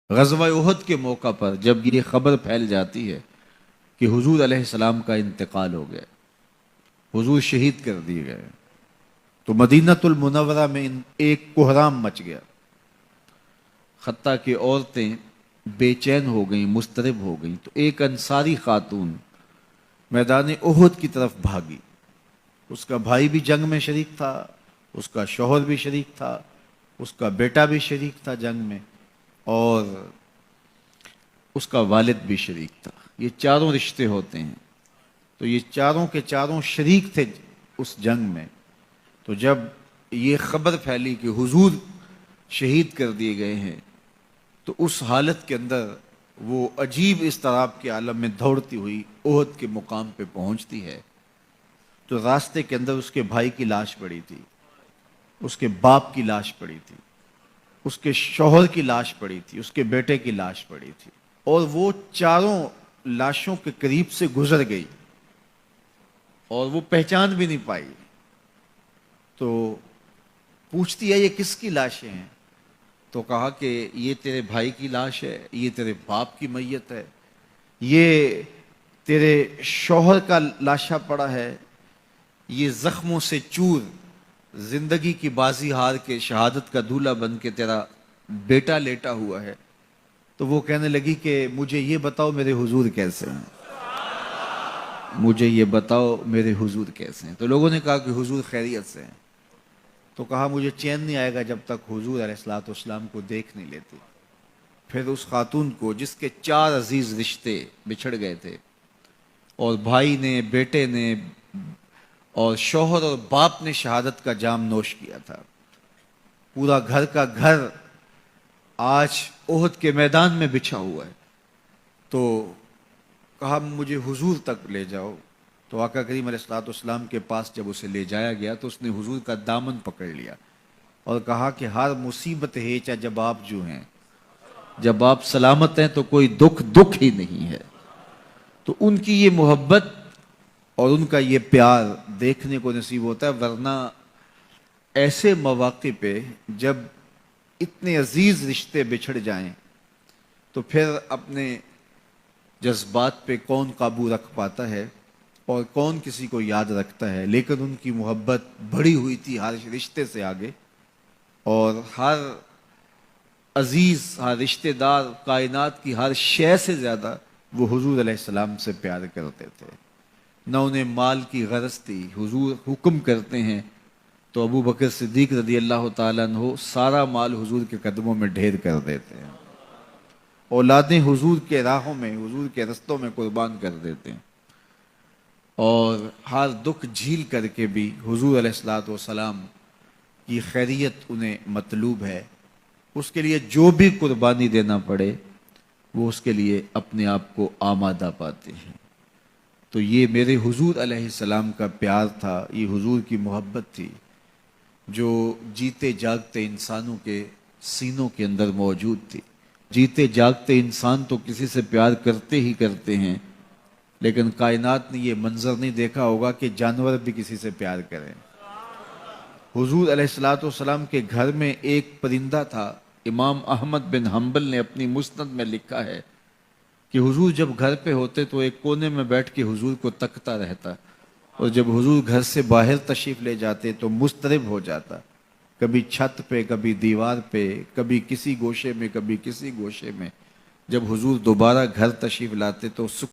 غزوہ احد کے موقع پر جب یہ خبر پھیل جاتی ہے کہ حضور علیہ السلام کا انتقال ہو گیا، حضور شہید کر دیے گئے، تو مدینۃ المنورہ میں ایک کوہرام مچ گیا، حتیٰ کہ عورتیں بے چین ہو گئیں، مضطرب ہو گئیں۔ تو ایک انصاری خاتون میدان احد کی طرف بھاگی، اس کا بھائی بھی جنگ میں شریک تھا، اس کا شوہر بھی شریک تھا، اس کا بیٹا بھی شریک تھا جنگ میں، اور اس کا والد بھی شریک تھا۔ یہ چاروں رشتے ہوتے ہیں، تو یہ چاروں کے چاروں شریک تھے اس جنگ میں۔ تو جب یہ خبر پھیلی کہ حضور شہید کر دیے گئے ہیں، تو اس حالت کے اندر وہ عجیب اضطراب کے عالم میں دوڑتی ہوئی احد کے مقام پہ پہنچتی ہے۔ تو راستے کے اندر اس کے بھائی کی لاش پڑی تھی، اس کے باپ کی لاش پڑی تھی، اس کے شوہر کی لاش پڑی تھی، اس کے بیٹے کی لاش پڑی تھی، اور وہ چاروں لاشوں کے قریب سے گزر گئی اور وہ پہچان بھی نہیں پائی۔ تو پوچھتی ہے یہ کس کی لاشیں ہیں؟ تو کہا کہ یہ تیرے بھائی کی لاش ہے، یہ تیرے باپ کی میت ہے، یہ تیرے شوہر کا لاشا پڑا ہے، یہ زخموں سے چور زندگی کی بازی ہار کے شہادت کا دولہا بن کے تیرا بیٹا لیٹا ہوا ہے۔ تو وہ کہنے لگی کہ مجھے یہ بتاؤ میرے حضور کیسے ہیں، مجھے یہ بتاؤ میرے حضور کیسے ہیں۔ تو لوگوں نے کہا کہ حضور خیریت سے ہیں۔ تو کہا مجھے چین نہیں آئے گا جب تک حضور علیہ الصلوۃ والسلام کو دیکھ نہیں لیتی۔ پھر اس خاتون کو، جس کے 4 عزیز رشتے بچھڑ گئے تھے، اور بھائی نے، بیٹے نے، اور شوہر اور باپ نے شہادت کا جام نوش کیا تھا، پورا گھر کا گھر آج احد کے میدان میں بچھا ہوا ہے، تو کہا مجھے حضور تک لے جاؤ۔ تو آقا کریم علیہ الصلوۃ والسلام کے پاس جب اسے لے جایا گیا تو اس نے حضور کا دامن پکڑ لیا اور کہا کہ ہر مصیبت ہے چا جب آپ جو ہیں، جب آپ سلامت ہیں تو کوئی دکھ ہی نہیں ہے۔ تو ان کی یہ محبت اور ان کا یہ پیار دیکھنے کو نصیب ہوتا ہے، ورنہ ایسے مواقع پہ جب اتنے عزیز رشتے بچھڑ جائیں تو پھر اپنے جذبات پہ کون قابو رکھ پاتا ہے اور کون کسی کو یاد رکھتا ہے۔ لیکن ان کی محبت بڑھی ہوئی تھی ہر رشتے سے آگے، اور ہر عزیز، ہر رشتہ دار، کائنات کی ہر شے سے زیادہ وہ حضور علیہ السلام سے پیار کرتے تھے۔ نہ انہیں مال کی غرض تھی۔ حضور حکم کرتے ہیں تو ابو بکر صدیق رضی اللہ تعالیٰ عنہ سارا مال حضور کے قدموں میں ڈھیر کر دیتے ہیں، اولادیں حضور کے راہوں میں، حضور کے رستوں میں قربان کر دیتے ہیں، اور ہر دکھ جھیل کر کے بھی حضور علیہ الصلوۃ والسلام کی خیریت انہیں مطلوب ہے۔ اس کے لیے جو بھی قربانی دینا پڑے وہ اس کے لیے اپنے آپ کو آمادہ پاتے ہیں۔ تو یہ میرے حضور علیہ السلام کا پیار تھا، یہ حضور کی محبت تھی جو جیتے جاگتے انسانوں کے سینوں کے اندر موجود تھی۔ جیتے جاگتے انسان تو کسی سے پیار کرتے ہی کرتے ہیں، لیکن کائنات نے یہ منظر نہیں دیکھا ہوگا کہ جانور بھی کسی سے پیار کریں۔ حضور علیہ الصلوۃ والسلام کے گھر میں ایک پرندہ تھا۔ امام احمد بن حنبل نے اپنی مسند میں لکھا ہے کہ حضور جب گھر پہ ہوتے تو ایک کونے میں بیٹھ کے حضور کو تکتا رہتا، اور جب حضور گھر سے باہر تشریف لے جاتے تو مضطرب ہو جاتا، کبھی چھت پہ، کبھی دیوار پہ، کبھی کسی گوشے میں، کبھی کسی گوشے میں۔ جب حضور دوبارہ گھر تشریف لاتے تو